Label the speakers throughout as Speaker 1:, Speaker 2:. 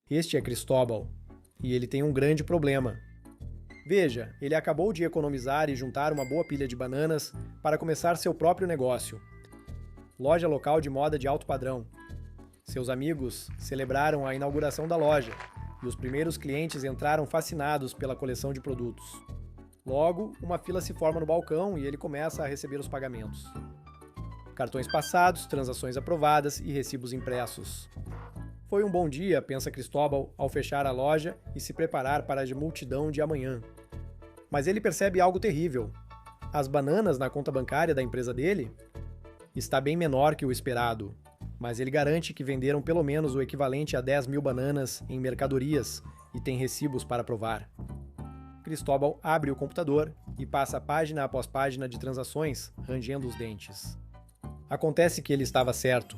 Speaker 1: Este é Cristóbal, e ele tem um grande problema. Veja, ele acabou de economizar e juntar uma boa pilha de bananas para começar seu próprio negócio. Loja local de moda de alto padrão. Seus amigos celebraram a inauguração da loja, e os primeiros clientes entraram fascinados pela coleção de produtos. Logo, uma fila se forma no balcão e ele começa a receber os pagamentos. Cartões passados, transações aprovadas e recibos impressos. Foi um bom dia, pensa Cristóbal, ao fechar a loja e se preparar para a multidão de amanhã. Mas ele percebe algo terrível. As bananas na conta bancária da empresa dele está bem menor que o esperado, mas ele garante que venderam pelo menos o equivalente a 10.000 bananas em mercadorias e tem recibos para provar. Cristóbal abre o computador e passa página após página de transações, rangendo os dentes. Acontece que ele estava certo.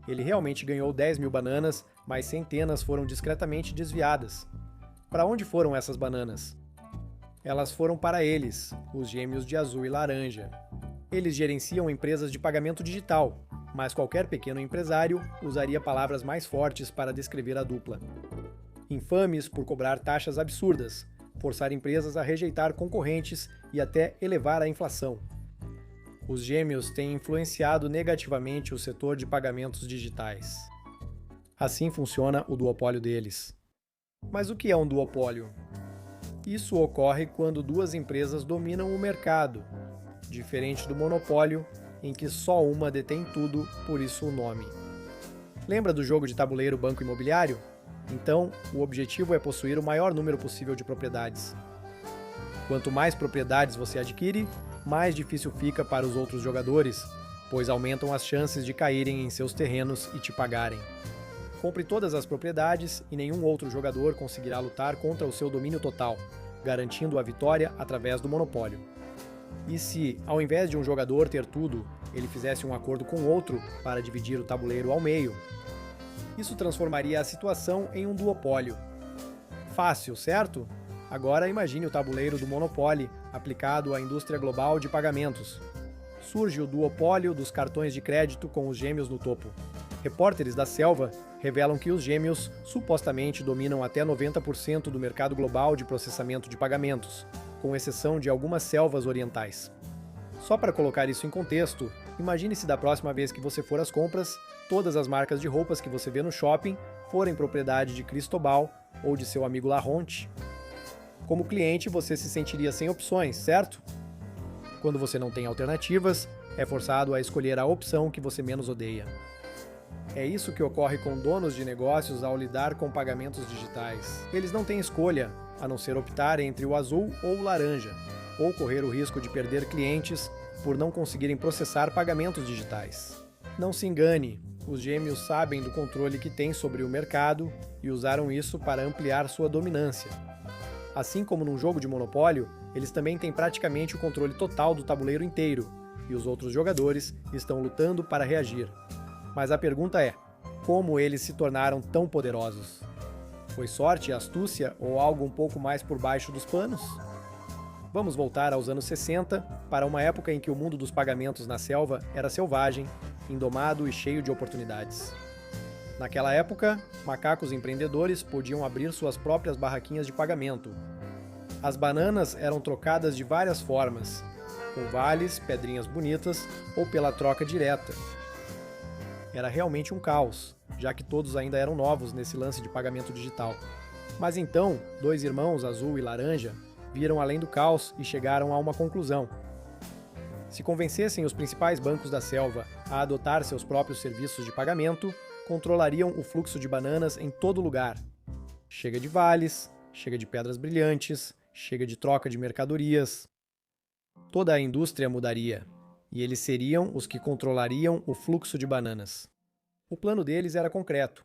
Speaker 1: Ele realmente ganhou 10.000 bananas, mas centenas foram discretamente desviadas. Para onde foram essas bananas? Elas foram para eles, os gêmeos de azul e laranja. Eles gerenciam empresas de pagamento digital, mas qualquer pequeno empresário usaria palavras mais fortes para descrever a dupla. Infames por cobrar taxas absurdas, forçar empresas a rejeitar concorrentes e até elevar a inflação. Os gêmeos têm influenciado negativamente o setor de pagamentos digitais. Assim funciona o duopólio deles. Mas o que é um duopólio? Isso ocorre quando duas empresas dominam o mercado, diferente do monopólio, em que só uma detém tudo, por isso o nome. Lembra do jogo de tabuleiro Banco Imobiliário? Então, o objetivo é possuir o maior número possível de propriedades. Quanto mais propriedades você adquire, mais difícil fica para os outros jogadores, pois aumentam as chances de caírem em seus terrenos e te pagarem. Compre todas as propriedades e nenhum outro jogador conseguirá lutar contra o seu domínio total, garantindo a vitória através do monopólio. E se, ao invés de um jogador ter tudo, ele fizesse um acordo com outro para dividir o tabuleiro ao meio? Isso transformaria a situação em um duopólio. Fácil, certo? Agora imagine o tabuleiro do Monopoly aplicado à indústria global de pagamentos. Surge o duopólio dos cartões de crédito com os gêmeos no topo. Repórteres da selva revelam que os gêmeos supostamente dominam até 90% do mercado global de processamento de pagamentos, com exceção de algumas selvas orientais. Só para colocar isso em contexto, imagine se da próxima vez que você for às compras, todas as marcas de roupas que você vê no shopping forem propriedade de Cristóbal ou de seu amigo Larronte. Como cliente, você se sentiria sem opções, certo? Quando você não tem alternativas, é forçado a escolher a opção que você menos odeia. É isso que ocorre com donos de negócios ao lidar com pagamentos digitais. Eles não têm escolha, a não ser optar entre o azul ou o laranja, ou correr o risco de perder clientes por não conseguirem processar pagamentos digitais. Não se engane, os gêmeos sabem do controle que têm sobre o mercado e usaram isso para ampliar sua dominância. Assim como num jogo de monopólio, eles também têm praticamente o controle total do tabuleiro inteiro, e os outros jogadores estão lutando para reagir. Mas a pergunta é, como eles se tornaram tão poderosos? Foi sorte, astúcia ou algo um pouco mais por baixo dos panos? Vamos voltar aos anos 60, para uma época em que o mundo dos pagamentos na selva era selvagem, indomado e cheio de oportunidades. Naquela época, macacos empreendedores podiam abrir suas próprias barraquinhas de pagamento. As bananas eram trocadas de várias formas, com vales, pedrinhas bonitas ou pela troca direta. Era realmente um caos, já que todos ainda eram novos nesse lance de pagamento digital. Mas então, dois irmãos, azul e laranja, viram além do caos e chegaram a uma conclusão. Se convencessem os principais bancos da selva a adotar seus próprios serviços de pagamento, controlariam o fluxo de bananas em todo lugar. Chega de vales, chega de pedras brilhantes, chega de troca de mercadorias. Toda a indústria mudaria, e eles seriam os que controlariam o fluxo de bananas. O plano deles era concreto.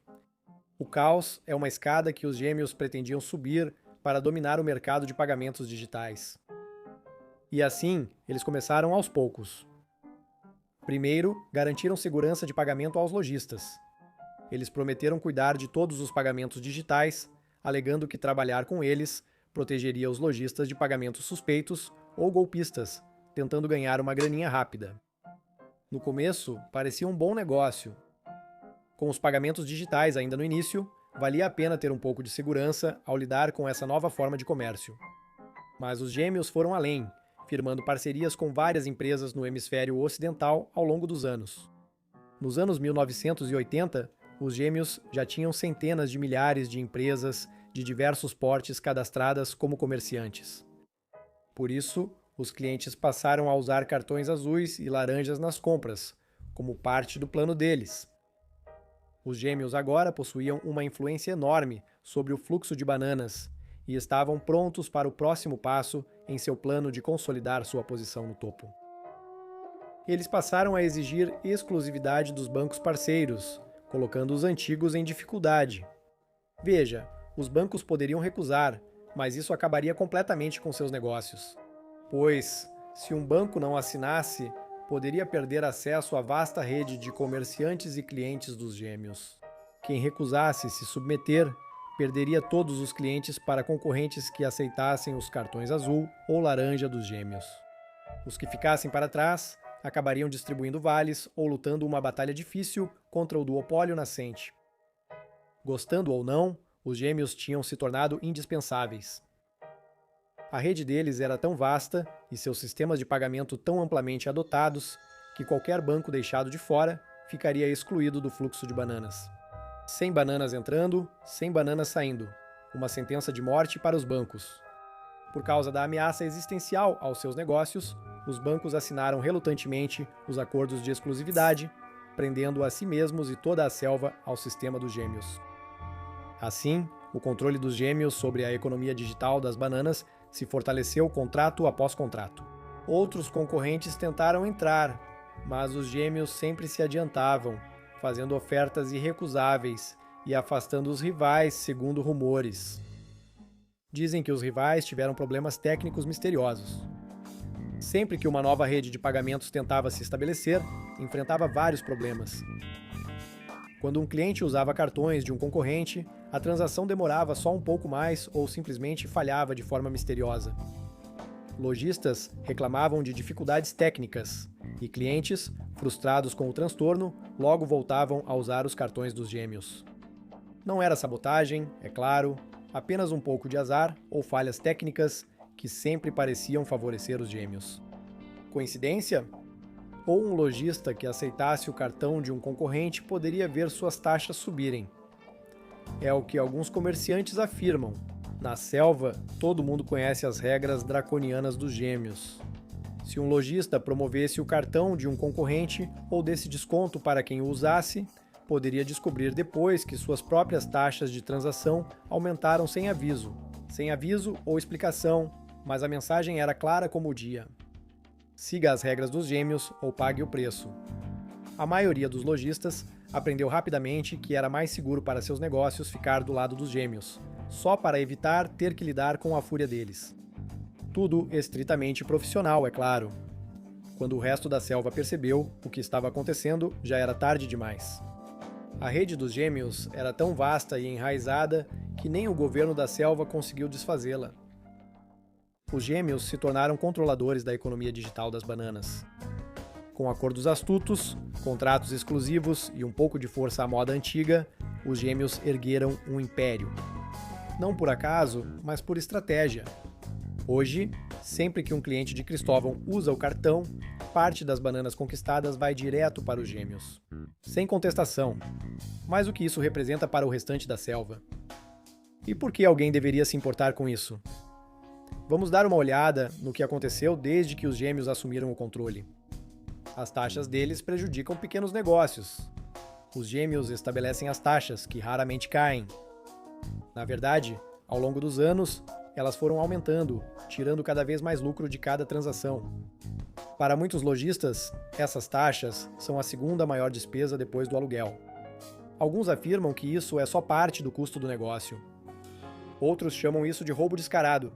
Speaker 1: O caos é uma escada que os gêmeos pretendiam subir para dominar o mercado de pagamentos digitais. E assim, eles começaram aos poucos. Primeiro, garantiram segurança de pagamento aos lojistas. Eles prometeram cuidar de todos os pagamentos digitais, alegando que trabalhar com eles protegeria os lojistas de pagamentos suspeitos ou golpistas, tentando ganhar uma graninha rápida. No começo, parecia um bom negócio. Com os pagamentos digitais ainda no início, valia a pena ter um pouco de segurança ao lidar com essa nova forma de comércio. Mas os gêmeos foram além, firmando parcerias com várias empresas no hemisfério ocidental ao longo dos anos. Nos anos 1980, os gêmeos já tinham centenas de milhares de empresas de diversos portes cadastradas como comerciantes. Por isso, os clientes passaram a usar cartões azuis e laranjas nas compras, como parte do plano deles. Os gêmeos agora possuíam uma influência enorme sobre o fluxo de bananas e estavam prontos para o próximo passo em seu plano de consolidar sua posição no topo. Eles passaram a exigir exclusividade dos bancos parceiros, colocando os antigos em dificuldade. Veja, os bancos poderiam recusar, mas isso acabaria completamente com seus negócios. Pois, se um banco não assinasse, poderia perder acesso à vasta rede de comerciantes e clientes dos gêmeos. Quem recusasse se submeter, perderia todos os clientes para concorrentes que aceitassem os cartões azul ou laranja dos gêmeos. Os que ficassem para trás acabariam distribuindo vales ou lutando uma batalha difícil contra o duopólio nascente. Gostando ou não, os gêmeos tinham se tornado indispensáveis. A rede deles era tão vasta e seus sistemas de pagamento tão amplamente adotados que qualquer banco deixado de fora ficaria excluído do fluxo de bananas. Sem bananas entrando, sem bananas saindo. Uma sentença de morte para os bancos. Por causa da ameaça existencial aos seus negócios, os bancos assinaram relutantemente os acordos de exclusividade, prendendo a si mesmos e toda a selva ao sistema dos gêmeos. Assim, o controle dos gêmeos sobre a economia digital das bananas se fortaleceu contrato após contrato. Outros concorrentes tentaram entrar, mas os gêmeos sempre se adiantavam, fazendo ofertas irrecusáveis e afastando os rivais, segundo rumores. Dizem que os rivais tiveram problemas técnicos misteriosos. Sempre que uma nova rede de pagamentos tentava se estabelecer, enfrentava vários problemas. Quando um cliente usava cartões de um concorrente, a transação demorava só um pouco mais ou simplesmente falhava de forma misteriosa. Lojistas reclamavam de dificuldades técnicas e clientes, frustrados com o transtorno, logo voltavam a usar os cartões dos gêmeos. Não era sabotagem, é claro, apenas um pouco de azar ou falhas técnicas que sempre pareciam favorecer os gêmeos. Coincidência? Ou um lojista que aceitasse o cartão de um concorrente poderia ver suas taxas subirem. É o que alguns comerciantes afirmam. Na selva, todo mundo conhece as regras draconianas dos gêmeos. Se um lojista promovesse o cartão de um concorrente ou desse desconto para quem o usasse, poderia descobrir depois que suas próprias taxas de transação aumentaram sem aviso ou explicação, mas a mensagem era clara como o dia. Siga as regras dos gêmeos ou pague o preço. A maioria dos lojistas aprendeu rapidamente que era mais seguro para seus negócios ficar do lado dos gêmeos, só para evitar ter que lidar com a fúria deles. Tudo estritamente profissional, é claro. Quando o resto da selva percebeu o que estava acontecendo, já era tarde demais. A rede dos gêmeos era tão vasta e enraizada que nem o governo da selva conseguiu desfazê-la. Os gêmeos se tornaram controladores da economia digital das bananas. Com acordos astutos, contratos exclusivos e um pouco de força à moda antiga, os gêmeos ergueram um império. Não por acaso, mas por estratégia. Hoje, sempre que um cliente de Cristóvão usa o cartão, parte das bananas conquistadas vai direto para os gêmeos. Sem contestação. Mas o que isso representa para o restante da selva? E por que alguém deveria se importar com isso? Vamos dar uma olhada no que aconteceu desde que os gêmeos assumiram o controle. As taxas deles prejudicam pequenos negócios. Os gêmeos estabelecem as taxas, que raramente caem. Na verdade, ao longo dos anos, elas foram aumentando, tirando cada vez mais lucro de cada transação. Para muitos lojistas, essas taxas são a segunda maior despesa depois do aluguel. Alguns afirmam que isso é só parte do custo do negócio. Outros chamam isso de roubo descarado.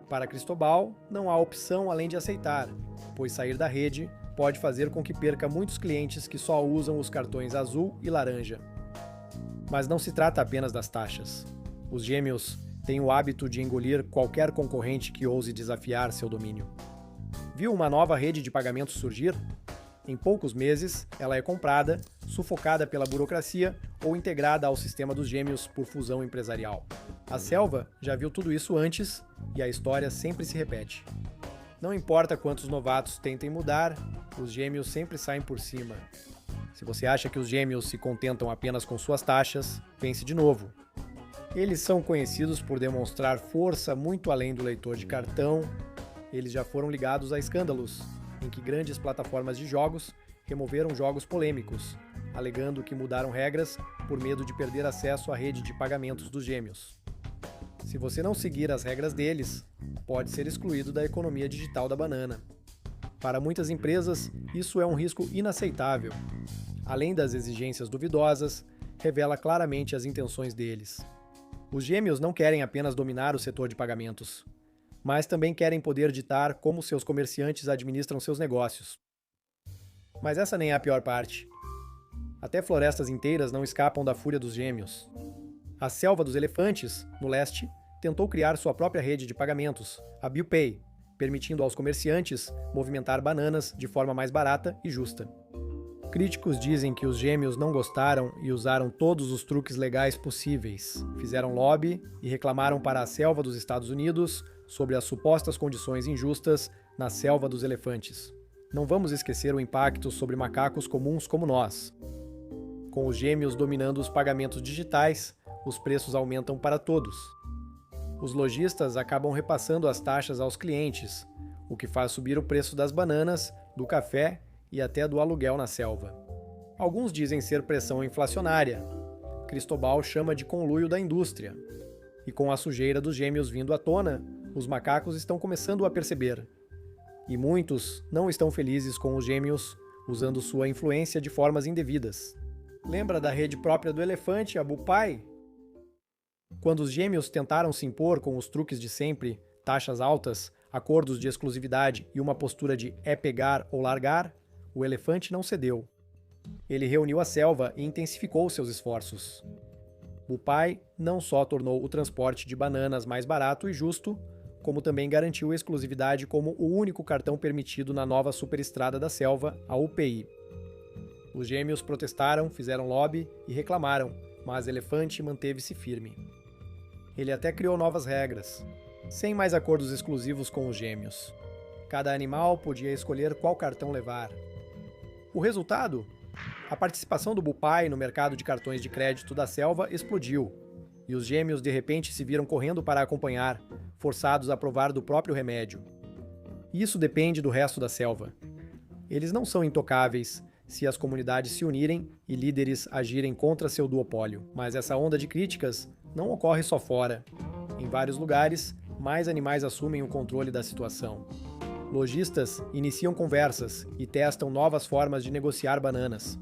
Speaker 1: Para Cristóbal, não há opção além de aceitar, pois sair da rede pode fazer com que perca muitos clientes que só usam os cartões azul e laranja. Mas não se trata apenas das taxas. Os gêmeos têm o hábito de engolir qualquer concorrente que ouse desafiar seu domínio. Viu uma nova rede de pagamentos surgir? Em poucos meses, ela é comprada, sufocada pela burocracia ou integrada ao sistema dos gêmeos por fusão empresarial. A Selva já viu tudo isso antes e a história sempre se repete. Não importa quantos novatos tentem mudar, os gêmeos sempre saem por cima. Se você acha que os gêmeos se contentam apenas com suas taxas, pense de novo. Eles são conhecidos por demonstrar força muito além do leitor de cartão. Eles já foram ligados a escândalos, em que grandes plataformas de jogos removeram jogos polêmicos, alegando que mudaram regras por medo de perder acesso à rede de pagamentos dos gêmeos. Se você não seguir as regras deles, pode ser excluído da economia digital da banana. Para muitas empresas, isso é um risco inaceitável. Além das exigências duvidosas, revela claramente as intenções deles. Os gêmeos não querem apenas dominar o setor de pagamentos, mas também querem poder ditar como seus comerciantes administram seus negócios. Mas essa nem é a pior parte. Até florestas inteiras não escapam da fúria dos gêmeos. A Selva dos Elefantes, no leste, tentou criar sua própria rede de pagamentos, a BillPay, permitindo aos comerciantes movimentar bananas de forma mais barata e justa. Críticos dizem que os gêmeos não gostaram e usaram todos os truques legais possíveis. Fizeram lobby e reclamaram para a Selva dos Estados Unidos sobre as supostas condições injustas na Selva dos Elefantes. Não vamos esquecer o impacto sobre macacos comuns como nós. Com os gêmeos dominando os pagamentos digitais, os preços aumentam para todos. Os lojistas acabam repassando as taxas aos clientes, o que faz subir o preço das bananas, do café e até do aluguel na selva. Alguns dizem ser pressão inflacionária. Cristóbal chama de conluio da indústria. E com a sujeira dos gêmeos vindo à tona, os macacos estão começando a perceber. E muitos não estão felizes com os gêmeos, usando sua influência de formas indevidas. Lembra da rede própria do elefante, a BillPay? Quando os gêmeos tentaram se impor com os truques de sempre, taxas altas, acordos de exclusividade e uma postura de é pegar ou largar, o elefante não cedeu. Ele reuniu a selva e intensificou seus esforços. BillPay não só tornou o transporte de bananas mais barato e justo, como também garantiu exclusividade como o único cartão permitido na nova superestrada da selva, a UPI. Os gêmeos protestaram, fizeram lobby e reclamaram, mas Elefante manteve-se firme. Ele até criou novas regras, sem mais acordos exclusivos com os gêmeos. Cada animal podia escolher qual cartão levar. O resultado? A participação do BillPay no mercado de cartões de crédito da selva explodiu, e os gêmeos de repente se viram correndo para acompanhar, forçados a provar do próprio remédio. Isso depende do resto da selva. Eles não são intocáveis se as comunidades se unirem e líderes agirem contra seu duopólio. Mas essa onda de críticas não ocorre só fora. Em vários lugares, mais animais assumem o controle da situação. Lojistas iniciam conversas e testam novas formas de negociar bananas.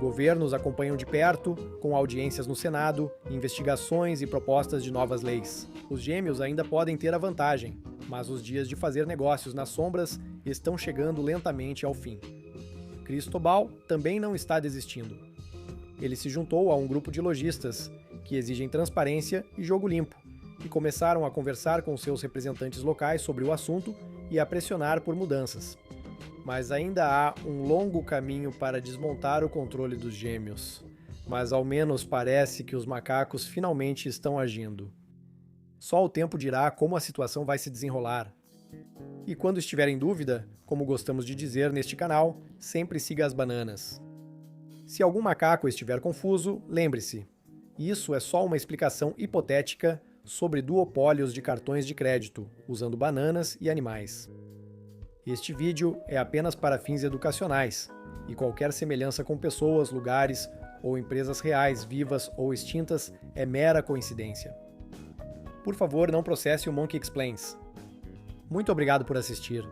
Speaker 1: Governos acompanham de perto, com audiências no Senado, investigações e propostas de novas leis. Os gêmeos ainda podem ter a vantagem, mas os dias de fazer negócios nas sombras estão chegando lentamente ao fim. Cristóbal também não está desistindo. Ele se juntou a um grupo de lojistas que exigem transparência e jogo limpo, e começaram a conversar com seus representantes locais sobre o assunto e a pressionar por mudanças. Mas ainda há um longo caminho para desmontar o controle dos gêmeos. Mas ao menos parece que os macacos finalmente estão agindo. Só o tempo dirá como a situação vai se desenrolar. E quando estiver em dúvida, como gostamos de dizer neste canal, sempre siga as bananas. Se algum macaco estiver confuso, lembre-se, isso é só uma explicação hipotética sobre duopólios de cartões de crédito, usando bananas e animais. Este vídeo é apenas para fins educacionais, e qualquer semelhança com pessoas, lugares ou empresas reais, vivas ou extintas é mera coincidência. Por favor, não processe o Monkey Explains. Muito obrigado por assistir.